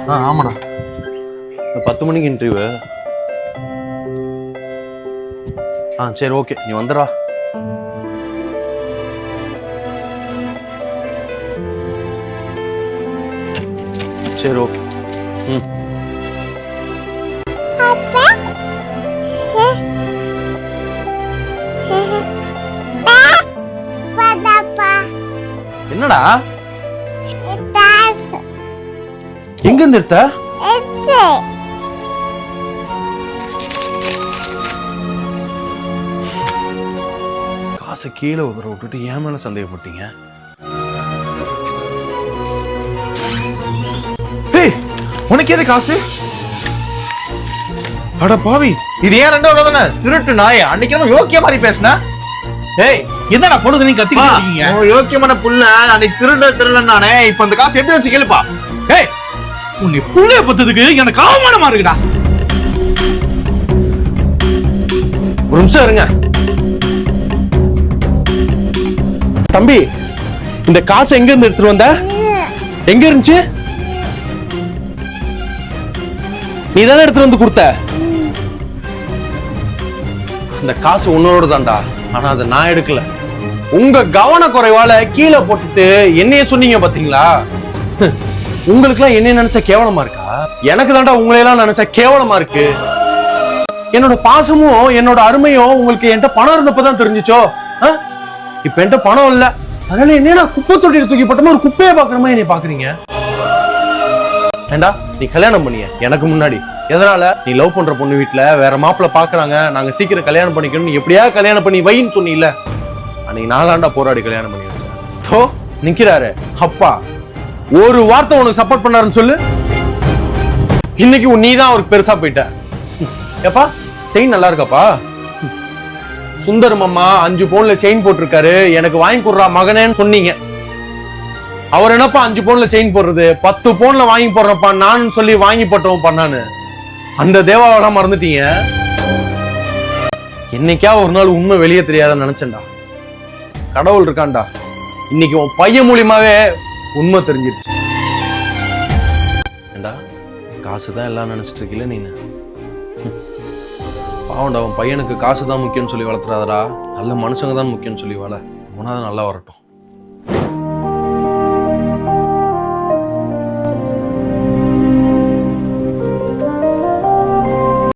ஆமாடா. 10 மணிக்கு இன்டர்வியூ. சரி ஓகே, நீ வந்துடா. சரி ஓகே. என்னடா எங்க இருந்து எடுத்த? காசை கீழே உதற விட்டுட்டு ஏன் மேல சந்தேகப்பட்டீங்க? உனக்கு எது காசு? அட பாவி, இது ஏன் 2வது தானே? திருட்டு நாய், அன்னைக்கு நம்ம யோக்கிய மாதிரி பேசின. ஏய், என்னடா பொழுது நீ கத்திக்கிட்டு இருக்கீங்க? யோக்கியமான புள்ள அன்னைக்கு திருடன் நானே. இப்ப அந்த காசு எப்படி வச்சு கேளுப்பா. ஏய், உன்னை புள்ளைய பத்ததுக்கு எனக்கு அவமானமா இருக்குடா. ஒரு நிமிஷம் இருங்க தம்பி. இந்த காசை எங்க இருந்து எடுத்துட்டு வந்த? எங்க இருந்துச்சு? நீ தானே எடுத்துட்டு வந்து கொடுத்த. அந்த காசு உன்னோட தான்டா, ஆனா அதை நான் எடுக்கல. உங்க கவன குறைவால கீழே போட்டுட்டு என்னைய சொன்னீங்க பாத்தீங்களா? உங்களுக்கு எல்லாம் என்ன நினைச்சா கேவலமா இருக்கா? எனக்கு தான்டா உங்களையெல்லாம் நினைச்சா கேவலமா இருக்கு. என்னோட பாசமும் என்னோட அருமையும் உங்களுக்கு என்கிட்ட பணம் இருந்தப்பதான் தெரிஞ்சுச்சோ? இப்ப என்கிட்ட பணம் இல்ல, அதனால என்ன குப்பை தொட்டியில தூக்கி போட்டோமா ஒரு குப்பையை பாக்குறமா என்னை பாக்குறீங்க? ஏண்டா நீ கல்யாணம் பண்ணிய எனக்கு முன்னாடி, எதனால? நீ லவ் பண்ற பொண்ணு வீட்டுல வேற மாப்பிள்ள பாக்குறாங்க, நாங்க சீக்கிரம் கல்யாணம் பண்ணிக்கணும், எப்படியா கல்யாணம் பண்ணி வைன்னு சொன்னீல. அன்னைக்கு நாளாண்டா போராடி கல்யாணம் பண்ணி வச்சேன். நிக்கிறாரு அப்பா, ஒரு வார்த்தை உனக்கு சப்போர்ட் பண்ணாருன்னு சொல்லு. இன்னைக்கு நீ தான் அவருக்கு பெருசா போயிட்ட. ஏப்பா செயின் நல்லா இருக்காப்பா? சுந்தர் மாமா 5 பவுன்ல செயின் போட்டிருக்காரு, எனக்கு வாங்கி கொடுறா மகனேன்னு சொன்னீங்க. அவர் என்னப்பா 5 பவுன்ல செயின் போடுறது, 10 பவுன்ல வாங்கி போடுறப்பா நான் சொல்லி வாங்கி போட்டவன் பண்ணானு. அந்த தேவாவெல்லாம் மறந்துட்டீங்க. என்னைக்கா ஒரு நாள் உண்மை வெளியே தெரியாத நினைச்சேன்டா. கடவுள் இருக்கான்டா, இன்னைக்கு உன் பையன் மூலியமாவே உண்மை தெரிஞ்சிருச்சு. ஏண்டா காசுதான் எல்லாம் நினைச்சிட்டு இருக்கீல நீனு? பாவண்டா, உன் பையனுக்கு காசு தான் முக்கியம்னு சொல்லி வளர்த்துறாதடா. நல்ல மனுஷங்க தான் முக்கியம்னு சொல்லி வள. உனாதான் நல்லா வரட்டும்.